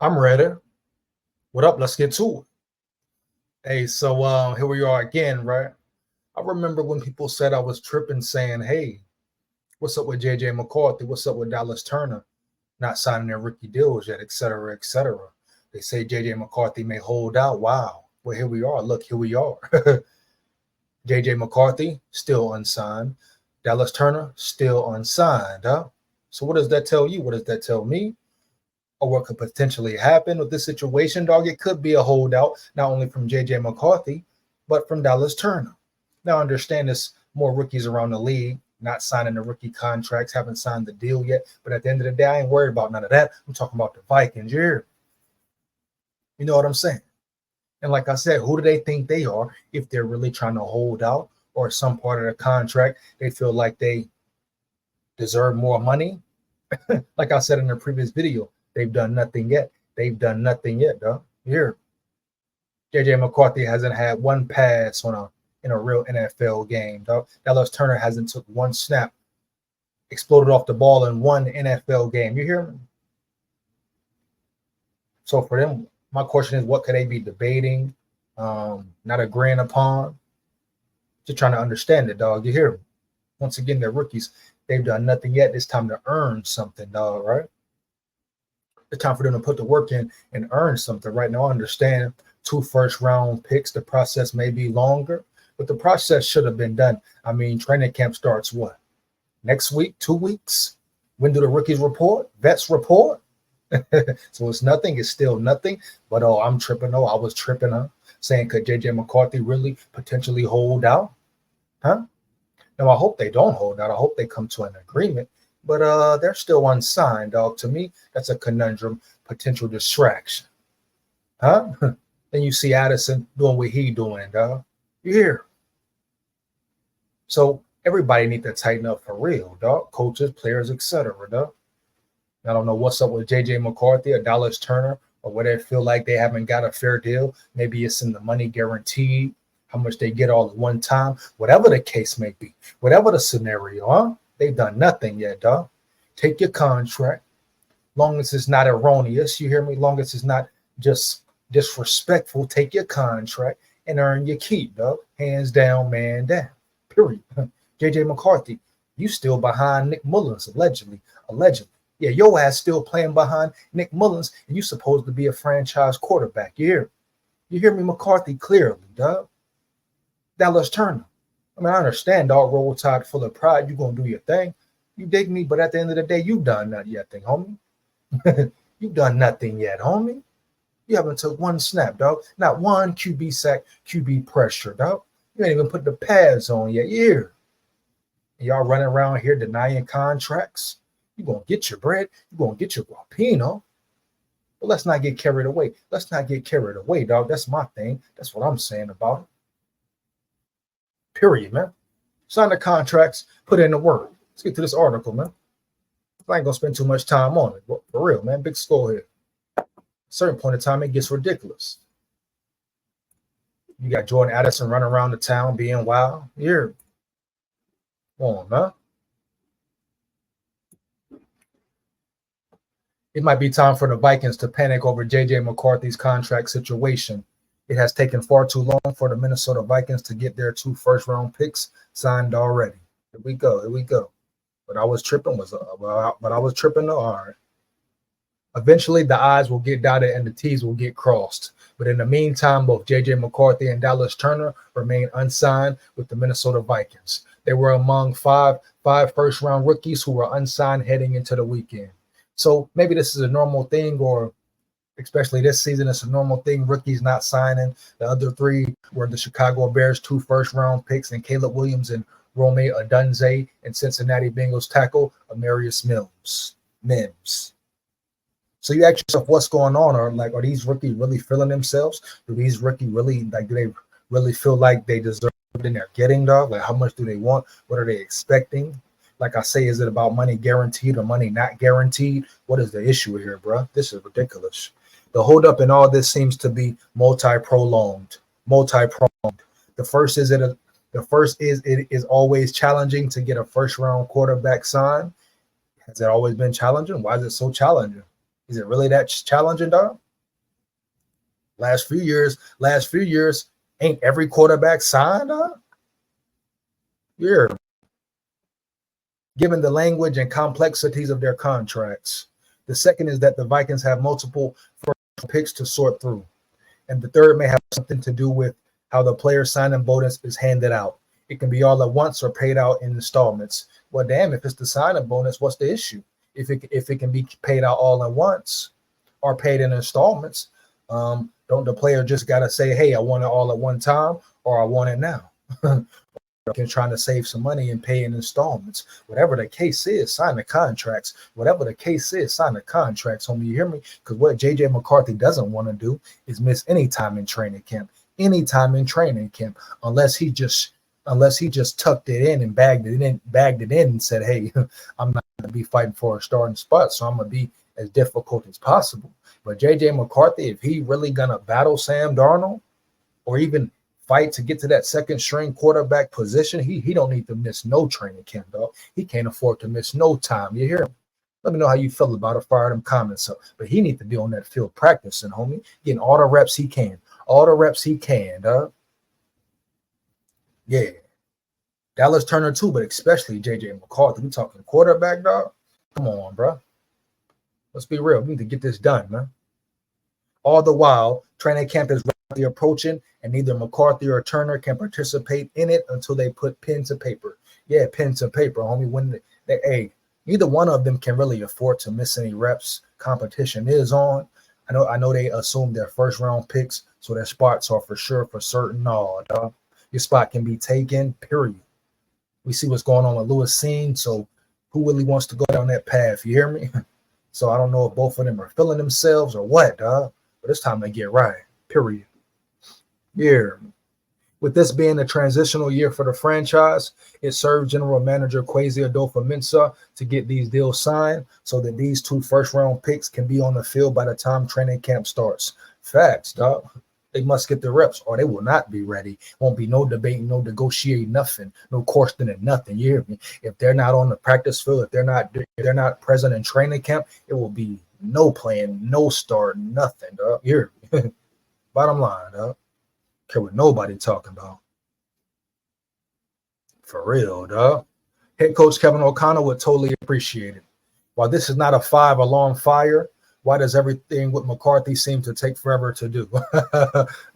I'm ready. What up? Let's get to it. Hey, so here we are again, right? I remember when people said I was tripping, saying, "Hey, what's up with JJ McCarthy? What's up with Dallas Turner not signing their rookie deals yet, et cetera, et cetera." They say JJ McCarthy may hold out. Wow. Well, here we are. Look, here we are. JJ McCarthy still unsigned. Dallas Turner still unsigned. Huh? So what does that tell you? What does that tell me? Or what could potentially happen with this situation, dog? It could be a holdout, not only from JJ McCarthy, but from Dallas Turner. Now, understand there's more rookies around the league, not signing the rookie contracts, haven't signed the deal yet. But at the end of the day, I ain't worried about none of that. I'm talking about the Vikings. You know what I'm saying? And like I said, who do they think they are if they're really trying to hold out or some part of the contract they feel like they deserve more money? Like I said in the previous video, they've done nothing yet. They've done nothing yet, though. Here, JJ McCarthy hasn't had one pass in a real NFL game, dog. Dallas Turner hasn't took one snap, exploded off the ball in one NFL game. You hear me? So for them, my question is, what could they be debating, not agreeing upon? Just trying to understand it, dog. You hear me? Once again, they're rookies. They've done nothing yet. It's time to earn something, dog, right? It's time for them to put the work in and earn something. Right now, I understand 2 first-round picks. The process may be longer, but the process should have been done. I mean, training camp starts what? Next week, 2 weeks? When do the rookies report? Vets report? So it's nothing. It's still nothing. But, oh, I'm tripping. Oh, I was tripping, huh? Saying, could J.J. McCarthy really potentially hold out? Huh? Now, I hope they don't hold out. I hope they come to an agreement. But they're still unsigned, dog. To me, that's a conundrum, potential distraction. Huh? Then you see Addison doing what he doing, dog. You hear? So everybody need to tighten up for real, dog. Coaches, players, etc., dog. I don't know what's up with J.J. McCarthy or Dallas Turner or where they feel like they haven't got a fair deal. Maybe it's in the money guaranteed, how much they get all at one time, whatever the case may be, whatever the scenario, huh? They've done nothing yet, dog. Take your contract, long as it's not erroneous. You hear me? Long as it's not just disrespectful. Take your contract and earn your keep, dog. Hands down, man down. Period. JJ McCarthy, you still behind Nick Mullins, allegedly. Yeah, your ass still playing behind Nick Mullins, and you supposed to be a franchise quarterback. You hear me, McCarthy, clearly, dog. Dallas Turner. I mean, I understand, dog. Roll Tide full of pride. You're going to do your thing. You dig me? But at the end of the day, you done nothing yet, homie. You done nothing yet, homie. You haven't took one snap, dog. Not one QB sack, QB pressure, dog. You ain't even put the pads on yet. Yeah. Y'all running around here denying contracts. You're going to get your bread. You're going to get your guapino. But let's not get carried away. Let's not get carried away, dog. That's my thing. That's what I'm saying about it. Period, man. Sign the contracts, put in the work. Let's get to this article, man. I ain't gonna spend too much time on it. But for real, man. Big SKOL here. At a certain point in time, it gets ridiculous. You got Jordan Addison running around the town being wild. Here. Come on, man. It might be time for the Vikings to panic over JJ McCarthy's contract situation. It has taken far too long for the Minnesota Vikings to get their 2 first-round picks signed already. Here we go. But I was tripping. All right. Eventually, the I's will get dotted and the T's will get crossed. But in the meantime, both J.J. McCarthy and Dallas Turner remain unsigned with the Minnesota Vikings. They were among five first-round rookies who were unsigned heading into the weekend. So maybe this is a normal thing, or especially this season, it's a normal thing. Rookies not signing. The other 3 were the Chicago Bears 2 first-round picks and Caleb Williams and Rome Odunze and Cincinnati Bengals tackle Amarius Mims. So you ask yourself, what's going on? Are these rookies really feeling themselves? Do these rookies really do they really feel like they deserve something they're getting, dog? Like, how much do they want? What are they expecting? Like I say, is it about money guaranteed or money not guaranteed? What is the issue here, bro? This is ridiculous. The holdup in all this seems to be multi-pronged. The first is it is always challenging to get a first-round quarterback signed. Has it always been challenging? Why is it so challenging? Is it really that challenging, dog? Last few years, ain't every quarterback signed, dog? Yeah. Given the language and complexities of their contracts. The second is that the Vikings have multiple first picks to sort through. And the third may have something to do with how the player signing bonus is handed out. It can be all at once or paid out in installments. Well, damn, if it's the signing bonus, what's the issue? If it can be paid out all at once or paid in installments, don't the player just got to say, hey, I want it all at one time or I want it now? Trying to save some money and pay in installments. Whatever the case is, sign the contracts. Whatever the case is, sign the contracts, homie. You hear me? Because what JJ McCarthy doesn't want to do is miss any time in training camp. Unless he just tucked it in and bagged it in and said, hey, I'm not going to be fighting for a starting spot, so I'm going to be as difficult as possible. But JJ McCarthy, if he really going to battle Sam Darnold or even fight to get to that second string quarterback position, he don't need to miss no training camp, dog. He can't afford to miss no time. You hear me? Let me know how you feel about it. Fire them comments up. But he needs to be on that field practicing, homie, getting all the reps he can. Dog. Yeah. Dallas Turner too, but especially JJ McCarthy. We talking quarterback, dog. Come on, bro. Let's be real. We need to get this done, man. All the while, training camp is rapidly approaching, and neither McCarthy or Turner can participate in it until they put pen to paper. Yeah, pen to paper, homie. When neither one of them can really afford to miss any reps. Competition is on. I know they assume their first round picks, so their spots are for sure, for certain. No, dog. Your spot can be taken, period. We see what's going on with Lewis Seen, so who really wants to go down that path? You hear me? So I don't know if both of them are feeling themselves or what, dog. But it's time to get right, period. Yeah. With this being a transitional year for the franchise, it served General Manager Kwesi Adolfo-Mensah to get these deals signed so that these two first-round picks can be on the field by the time training camp starts. Facts, dog. They must get the reps or they will not be ready. Won't be no debating, no negotiating, nothing, no questioning, nothing. You hear me? If they're not on the practice field, if they're not present in training camp, it will be no playing, no start, nothing, dog. You hear me? Bottom line, dog. Care what nobody talking about. For real, dog. Head coach Kevin O'Connell would totally appreciate it. While this is not a 5-alarm fire, why does everything with McCarthy seem to take forever to do?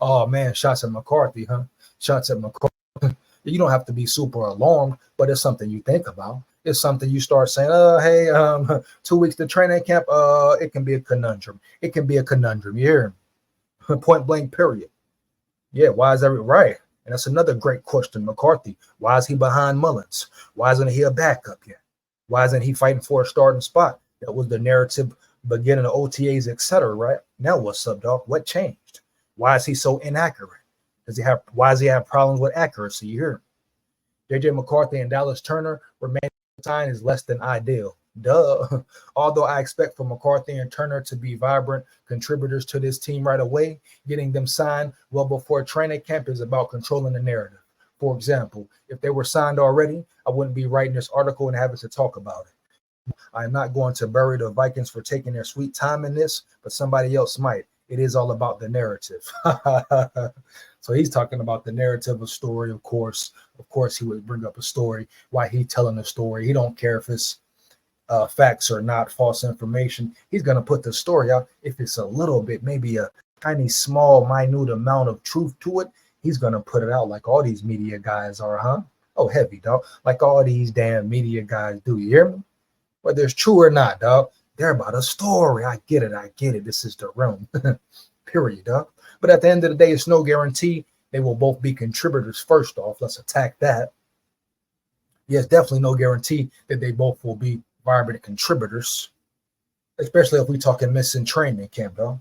Oh, man, shots at McCarthy, huh? Shots at McCarthy. You don't have to be super alarmed, but it's something you think about. It's something you start saying, hey, 2 weeks to training camp, it can be a conundrum. It can be a conundrum. You hear me? Point blank, period. Yeah, why is that right? And that's another great question, McCarthy. Why is he behind Mullins? Why isn't he a backup yet? Why isn't he fighting for a starting spot? That was the narrative beginning of OTAs, etc. Right? Now what's up, dog? What changed? Why is he so inaccurate? Why does he have problems with accuracy? You hear me? JJ McCarthy and Dallas Turner remaining signed is less than ideal. Duh. Although I expect for McCarthy and Turner to be vibrant contributors to this team right away, getting them signed well before training camp is about controlling the narrative. For example, if they were signed already, I wouldn't be writing this article and having to talk about it. I am not going to bury the Vikings for taking their sweet time in this, but somebody else might. It is all about the narrative. So he's talking about the narrative of story, of course. Of course, he would bring up a story, why he's telling the story. He don't care if it's facts or not, false information. He's going to put the story out. If it's a little bit, maybe a tiny, small, minute amount of truth to it, he's going to put it out like all these media guys are, huh? Oh, heavy, dog. Like all these damn media guys do. You hear me? Whether it's true or not, dog, they're about a story. I get it. This is the realm. Period, dog. But at the end of the day, it's no guarantee they will both be contributors first off. Let's attack that. Yes, definitely no guarantee that they both will be vibrant contributors, especially if we're talking missing training camp, though.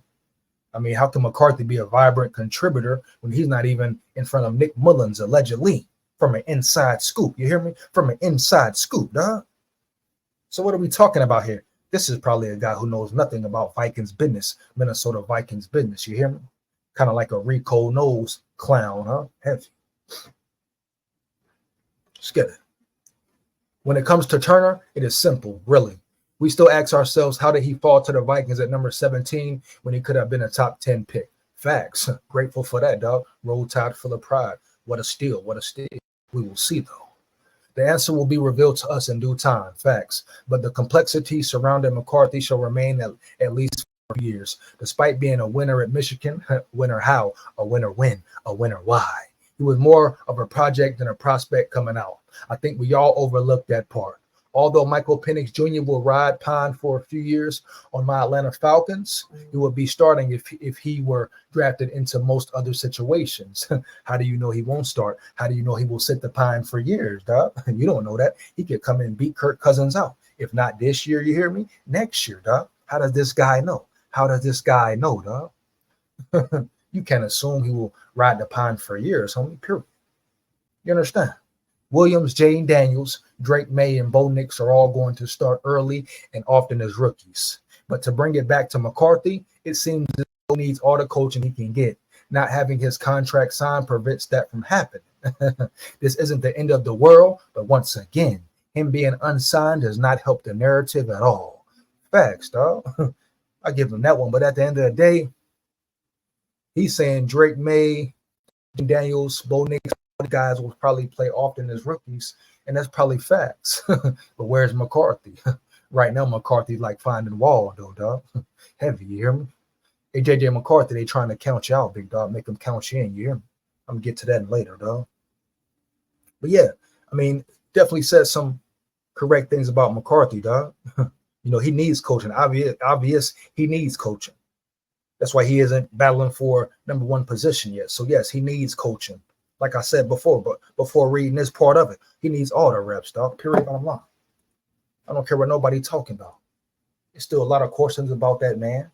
I mean, how can McCarthy be a vibrant contributor when he's not even in front of Nick Mullins, allegedly, from an inside scoop? You hear me? From an inside scoop, dog. So what are we talking about here? This is probably a guy who knows nothing about Vikings business, Minnesota Vikings business. You hear me? Kind of like a Rico nose clown, huh? Heavy. Let's get it. When it comes to Turner, it is simple, really. We still ask ourselves, how did he fall to the Vikings at number 17 when he could have been a top 10 pick? Facts. Grateful for that, dog. Roll Tide full of pride. What a steal. What a steal. We will see, though. The answer will be revealed to us in due time. Facts. But the complexity surrounding McCarthy shall remain at least for years. Despite being a winner at Michigan, winner how? A winner when? A winner why? He was more of a project than a prospect coming out. I think we all overlooked that part. Although Michael Penix Jr. will ride Pine for a few years on my Atlanta Falcons, he would be starting if he were drafted into most other situations. How do you know he won't start? How do you know he will sit the Pine for years, dog? You don't know that. He could come in and beat Kirk Cousins out. If not this year, you hear me? Next year, dog. How does this guy know? How does this guy know, dog? You can't assume he will ride the Pine for years, homie, period. You understand? Williams, Jane Daniels, Drake May, and Bo Nix are all going to start early and often as rookies. But to bring it back to McCarthy, it seems that he needs all the coaching he can get. Not having his contract signed prevents that from happening. This isn't the end of the world, but once again, him being unsigned does not help the narrative at all. Facts, dog. I give him that one. But at the end of the day, he's saying Drake May, Daniels, Bo Nix, guys will probably play often as rookies, and that's probably facts. But where's McCarthy? Right now, McCarthy's like finding Waldo, dog. Heavy, you hear me? Hey, JJ McCarthy, they trying to count you out, big dog. Make them count you in, you hear me? I'm gonna get to that later, dog. But yeah, I mean, definitely said some correct things about McCarthy, dog. He needs coaching. Obvious, he needs coaching. That's why he isn't battling for number one position yet. So yes, he needs coaching. Like I said before, but before reading this part of it, he needs all the reps, dog. Period. Bottom line. I don't care what nobody talking about. There's still a lot of questions about that man.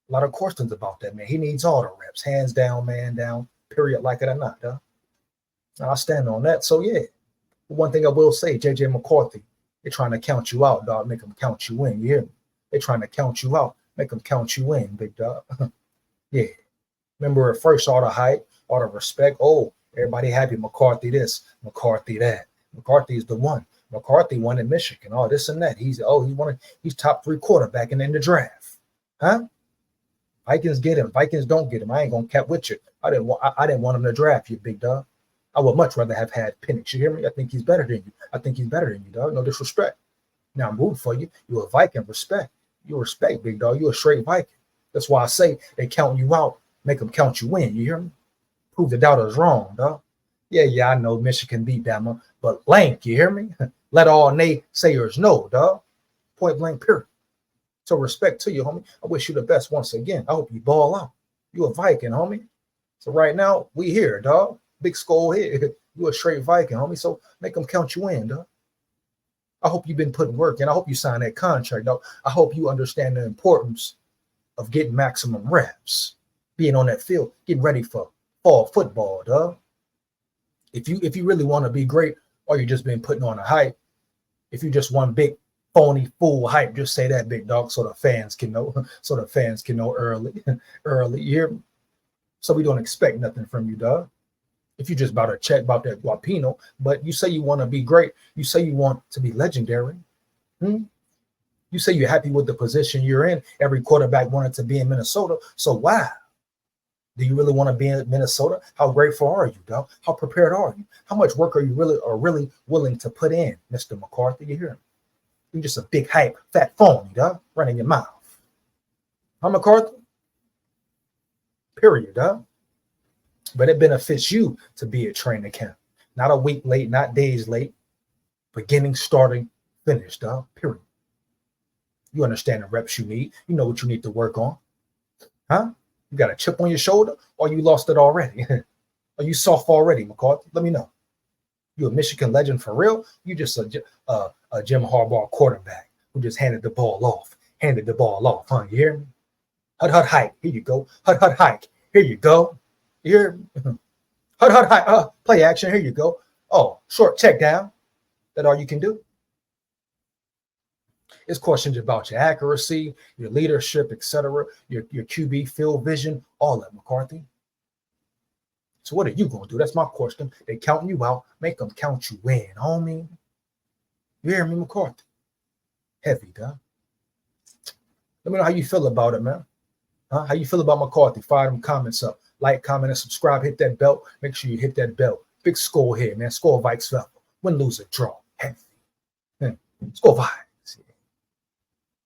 A lot of questions about that man. He needs all the reps, hands down, man down. Period. Like it or not, dog. I stand on that. So yeah, one thing I will say, JJ McCarthy, they're trying to count you out, dog. Make them count you in. You hear me? They're trying to count you out. Make them count you in, big dog. Yeah. Remember at first, all the hype, all the respect. Oh. Everybody happy. McCarthy this, McCarthy that. McCarthy is the one. McCarthy won in Michigan. Oh, this and that. He's top 3 quarterback in the draft. Huh? Vikings get him. Vikings don't get him. I ain't gonna cap with you. I didn't want him to draft you, big dog. I would much rather have had Penix. You hear me? I think he's better than you. Dog. No disrespect. Now I'm rooting for you. You're a Viking. Respect. You respect, big dog. You're a straight Viking. That's why I say they count you out. Make them count you in. You hear me? Prove the doubters wrong, dog. Yeah, I know Michigan beat Bama, but blank, you hear me? Let all naysayers know, dog. Point blank, period. So respect to you, homie. I wish you the best once again. I hope you ball out. You a Viking, homie. So right now, we here, dog. Big SKOL here. You a straight Viking, homie. So make them count you in, dog. I hope you've been putting work in. I hope you sign that contract, dog. I hope you understand the importance of getting maximum reps, being on that field, getting ready for fall football, dog. If you really want to be great, or you just been putting on a hype, if you just one big phony fool hype, just say that, big dog, so the fans can know. So the fans can know early. You hear me? So we don't expect nothing from you, dog. If you just about to check about that guapino, but you say you want to be great, you say you want to be legendary. You say you're happy with the position you're in. Every quarterback wanted to be in Minnesota. So why? Do you really want to be in Minnesota? How grateful are you, dog? How prepared are you? How much work are you really willing to put in, Mr. McCarthy? You hear me? You're just a big hype, fat phony, dog, running your mouth. Huh, McCarthy? Period, dog. But it benefits you to be at training camp. Not a week late, not days late. Beginning, starting, finish, dog. Period. You understand the reps you need. You know what you need to work on. Huh? You got a chip on your shoulder, or you lost it already? Are you soft already, McCarthy? Let me know. You a Michigan legend for real? You just a Jim Harbaugh quarterback who just handed the ball off, huh? You hear me? Hut, hike. Here you go. Hut, hike. Here you go. You hear me? Hut, hike. Play action. Here you go. Oh, short check down. That all you can do? It's questions about your accuracy, your leadership, etc., your QB field vision, all that, McCarthy. So what are you going to do? That's my question. They counting you out. Make them count you in, homie. You hear me, McCarthy? Heavy, dog. Let me know how you feel about it, man. How you feel about McCarthy? Fire them comments up. Like, comment, and subscribe. Hit that bell. Make sure you hit that bell. Big SKOL here, man. SKOL Vikes forever. Win, lose, or draw. Heavy. SKOL Vikes.